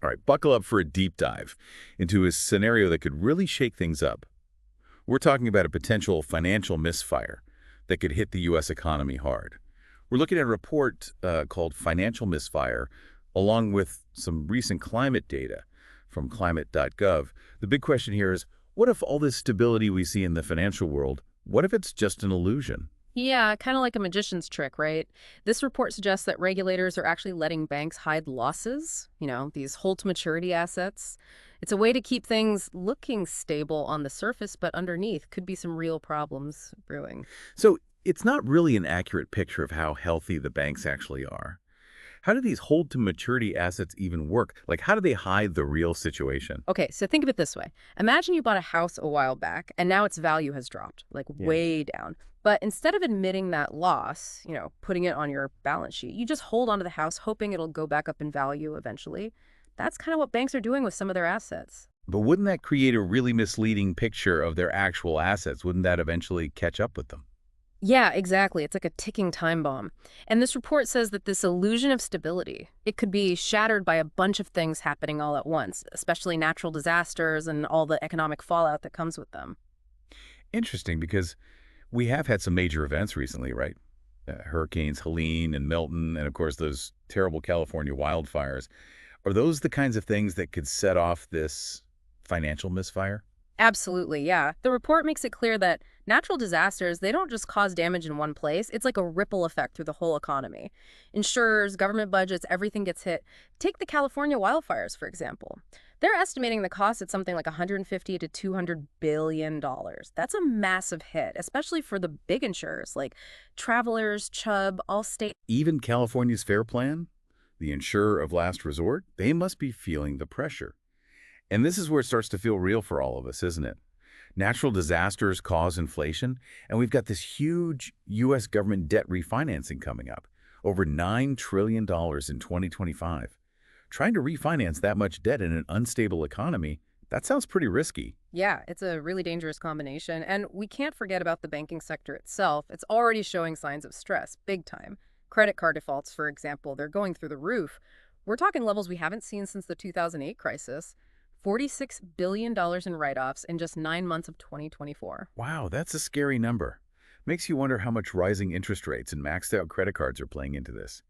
All right, buckle up for a deep dive into a scenario that could really shake things up. We're talking about a potential financial misfire that could hit the U.S. economy hard. We're looking at a report called Financial Misfire, along with some recent climate data from climate.gov. The big question here is, what if all this stability we see in the financial world, what if it's just an illusion? Yeah, kind of like a magician's trick, right? This report suggests that regulators are actually letting banks hide losses, these hold-to-maturity assets. It's a way to keep things looking stable on the surface, but underneath could be some real problems brewing. So it's not really an accurate picture of how healthy the banks actually are. How do these hold-to-maturity assets even work? Like, how do they hide the real situation? Okay, so think of it this way. Imagine you bought a house a while back, and now its value has dropped, like Yeah. way down. But instead of admitting that loss, putting it on your balance sheet, you just hold onto the house hoping it'll go back up in value eventually. That's kind of what banks are doing with some of their assets. But wouldn't that create a really misleading picture of their actual assets? Wouldn't that eventually catch up with them? Yeah, exactly. It's like a ticking time bomb. And this report says that this illusion of stability, it could be shattered by a bunch of things happening all at once, especially natural disasters and all the economic fallout that comes with them. Interesting, because we have had some major events recently, right? Hurricanes Helene and Milton, and of course those terrible California wildfires. Are those the kinds of things that could set off this financial misfire? Absolutely, yeah. The report makes it clear that natural disasters, they don't just cause damage in one place. It's like a ripple effect through the whole economy. Insurers, government budgets, everything gets hit. Take the California wildfires, for example. They're estimating the cost at something like 150 to 200 billion dollars. That's a massive hit, especially for the big insurers like Travelers, Chubb, Allstate. Even California's FAIR Plan, the insurer of last resort, they must be feeling the pressure. And this is where it starts to feel real for all of us, isn't it? Natural disasters cause inflation, and we've got this huge U.S. government debt refinancing coming up, over $9 trillion in 2025. Trying to refinance that much debt in an unstable economy, that sounds pretty risky. Yeah, it's a really dangerous combination. And we can't forget about the banking sector itself. It's already showing signs of stress, big time. Credit card defaults, for example, they're going through the roof. We're talking levels we haven't seen since the 2008 crisis. $46 billion in write-offs in just 9 months of 2024. Wow, that's a scary number. Makes you wonder how much rising interest rates and maxed out credit cards are playing into this.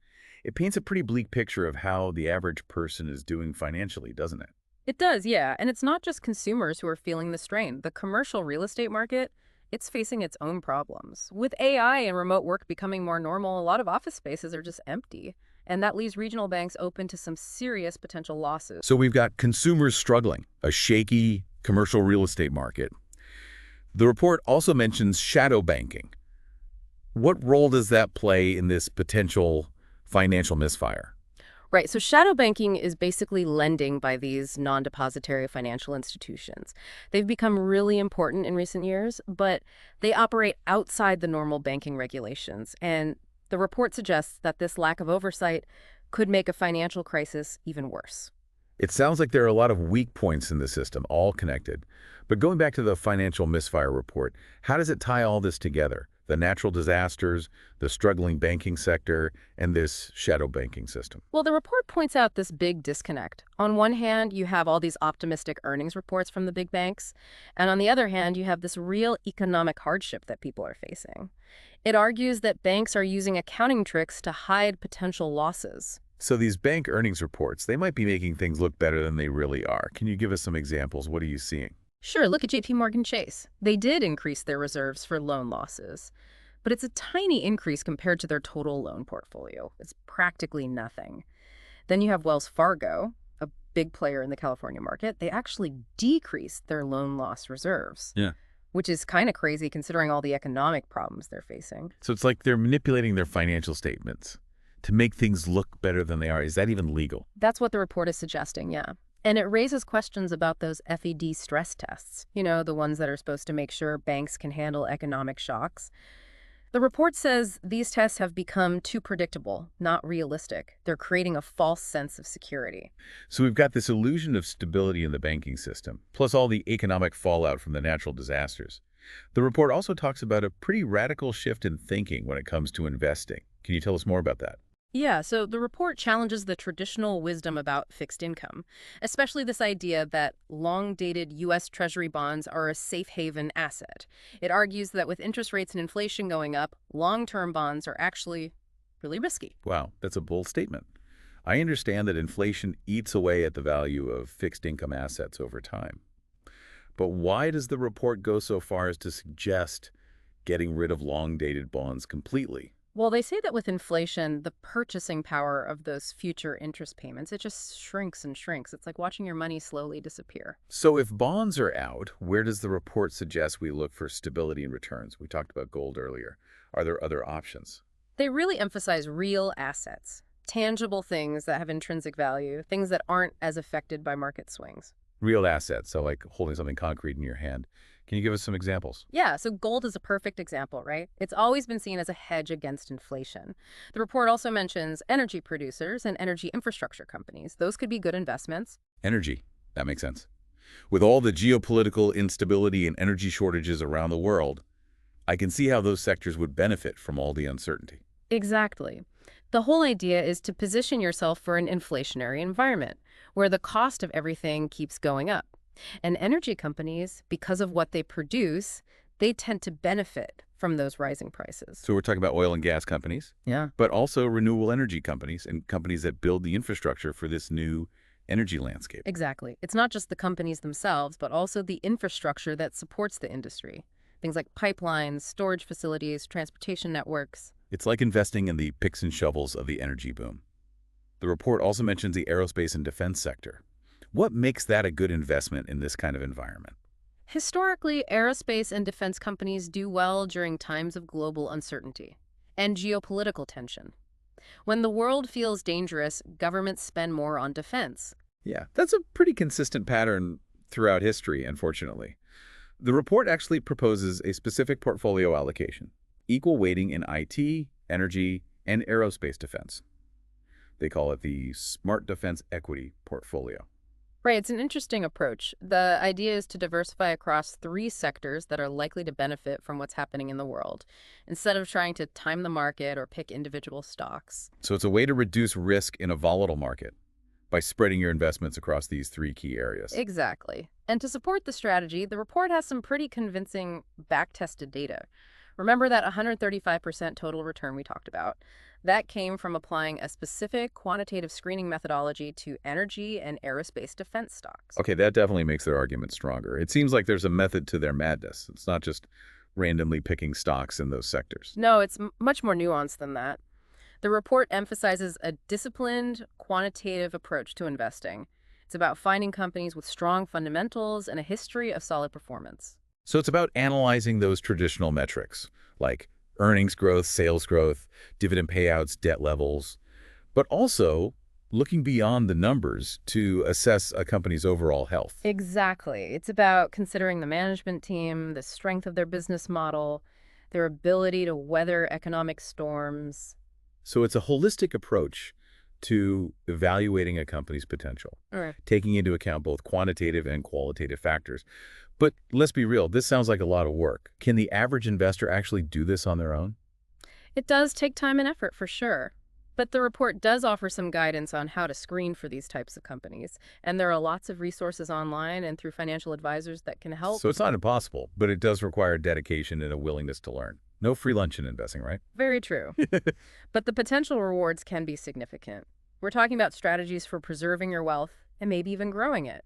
It paints a pretty bleak picture of how the average person is doing financially, doesn't it? It does, yeah. And it's not just consumers who are feeling the strain. The commercial real estate market, it's facing its own problems. With AI and remote work becoming more normal, a lot of office spaces are just empty. And that leaves regional banks open to some serious potential losses. So we've got consumers struggling, a shaky commercial real estate market. The report also mentions shadow banking. What role does that play in this potential financial misfire? Right, so shadow banking is basically lending by these non-depository financial institutions. They've become really important in recent years, but they operate outside the normal banking regulations. And the report suggests that this lack of oversight could make a financial crisis even worse. It sounds like there are a lot of weak points in the system, all connected. But going back to the financial misfire report, how does it tie all this together? The natural disasters, the struggling banking sector, and this shadow banking system. Well, the report points out this big disconnect. On one hand, you have all these optimistic earnings reports from the big banks, and on the other hand, you have this real economic hardship that people are facing. It argues that banks are using accounting tricks to hide potential losses. So these bank earnings reports, they might be making things look better than they really are. Can you give us some examples? What are you seeing? Sure, look at JP Chase. They did increase their reserves for loan losses, but it's a tiny increase compared to their total loan portfolio. It's practically nothing. Then you have Wells Fargo, a big player in the California market. They actually decreased their loan loss reserves, Yeah. which is kind of crazy considering all the economic problems they're facing. So it's like they're manipulating their financial statements to make things look better than they are. Is that even legal? That's what the report is suggesting, yeah. And it raises questions about those FED stress tests, the ones that are supposed to make sure banks can handle economic shocks. The report says these tests have become too predictable, not realistic. They're creating a false sense of security. So we've got this illusion of stability in the banking system, plus all the economic fallout from the natural disasters. The report also talks about a pretty radical shift in thinking when it comes to investing. Can you tell us more about that? Yeah, so the report challenges the traditional wisdom about fixed income, especially this idea that long-dated U.S. Treasury bonds are a safe haven asset. It argues that with interest rates and inflation going up, long-term bonds are actually really risky. Wow, that's a bold statement. I understand that inflation eats away at the value of fixed income assets over time. But why does the report go so far as to suggest getting rid of long-dated bonds completely? Well, they say that with inflation, the purchasing power of those future interest payments, it just shrinks and shrinks. It's like watching your money slowly disappear. So if bonds are out, where does the report suggest we look for stability in returns? We talked about gold earlier. Are there other options? They really emphasize real assets, tangible things that have intrinsic value, things that aren't as affected by market swings. Real assets, so like holding something concrete in your hand. Can you give us some examples? Yeah, so gold is a perfect example, right? It's always been seen as a hedge against inflation. The report also mentions energy producers and energy infrastructure companies. Those could be good investments. Energy. That makes sense. With all the geopolitical instability and energy shortages around the world, I can see how those sectors would benefit from all the uncertainty. Exactly. The whole idea is to position yourself for an inflationary environment where the cost of everything keeps going up. And energy companies, because of what they produce, they tend to benefit from those rising prices. So we're talking about oil and gas companies, Yeah. but also renewable energy companies and companies that build the infrastructure for this new energy landscape. Exactly. It's not just the companies themselves, but also the infrastructure that supports the industry. Things like pipelines, storage facilities, transportation networks. It's like investing in the picks and shovels of the energy boom. The report also mentions the aerospace and defense sector. What makes that a good investment in this kind of environment? Historically, aerospace and defense companies do well during times of global uncertainty and geopolitical tension. When the world feels dangerous, governments spend more on defense. Yeah, that's a pretty consistent pattern throughout history, unfortunately. The report actually proposes a specific portfolio allocation, equal weighting in IT, energy, and aerospace defense. They call it the Smart Defense Equity Portfolio. Right, it's an interesting approach. The idea is to diversify across three sectors that are likely to benefit from what's happening in the world, instead of trying to time the market or pick individual stocks. So it's a way to reduce risk in a volatile market by spreading your investments across these three key areas. Exactly. And to support the strategy, the report has some pretty convincing back-tested data. Remember that 135% total return we talked about? That came from applying a specific quantitative screening methodology to energy and aerospace defense stocks. Okay, that definitely makes their argument stronger. It seems like there's a method to their madness. It's not just randomly picking stocks in those sectors. No, it's much more nuanced than that. The report emphasizes a disciplined, quantitative approach to investing. It's about finding companies with strong fundamentals and a history of solid performance. So it's about analyzing those traditional metrics, like earnings growth, sales growth, dividend payouts, debt levels, but also looking beyond the numbers to assess a company's overall health. Exactly. It's about considering the management team, the strength of their business model, their ability to weather economic storms. So it's a holistic approach to evaluating a company's potential, Right. taking into account both quantitative and qualitative factors. But let's be real, this sounds like a lot of work. Can the average investor actually do this on their own? It does take time and effort for sure. But the report does offer some guidance on how to screen for these types of companies. And there are lots of resources online and through financial advisors that can help. So it's not impossible, but it does require dedication and a willingness to learn. No free lunch in investing, right? Very true. But the potential rewards can be significant. We're talking about strategies for preserving your wealth and maybe even growing it.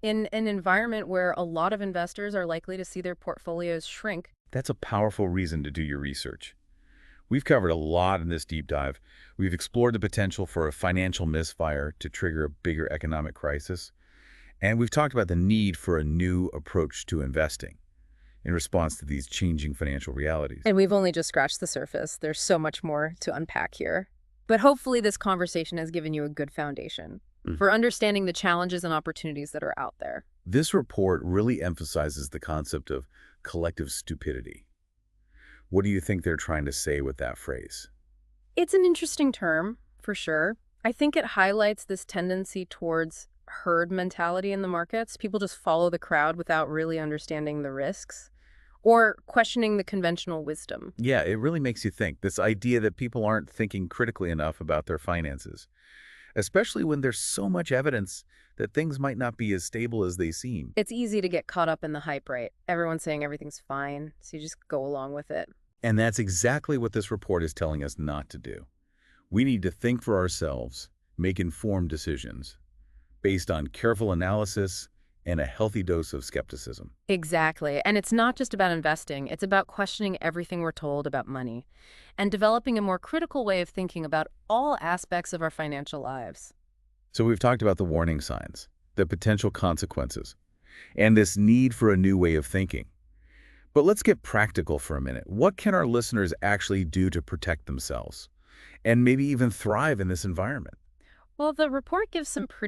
In an environment where a lot of investors are likely to see their portfolios shrink. That's a powerful reason to do your research. We've covered a lot in this deep dive. We've explored the potential for a financial misfire to trigger a bigger economic crisis. And we've talked about the need for a new approach to investing in response to these changing financial realities. And we've only just scratched the surface. There's so much more to unpack here. But hopefully this conversation has given you a good foundation for understanding the challenges and opportunities that are out there. This report really emphasizes the concept of collective stupidity. What do you think they're trying to say with that phrase? It's an interesting term, for sure. I think it highlights this tendency towards herd mentality in the markets. People just follow the crowd without really understanding the risks. or questioning the conventional wisdom. Yeah, it really makes you think, this idea that people aren't thinking critically enough about their finances, especially when there's so much evidence that things might not be as stable as they seem. It's easy to get caught up in the hype, right? Everyone's saying everything's fine, so you just go along with it. And that's exactly what this report is telling us not to do. We need to think for ourselves, make informed decisions, based on careful analysis and a healthy dose of skepticism. Exactly. And it's not just about investing, it's about questioning everything we're told about money and developing a more critical way of thinking about all aspects of our financial lives. So we've talked about the warning signs, the potential consequences, and this need for a new way of thinking. But let's get practical for a minute. What can our listeners actually do to protect themselves and maybe even thrive in this environment? Well, the report gives some pretty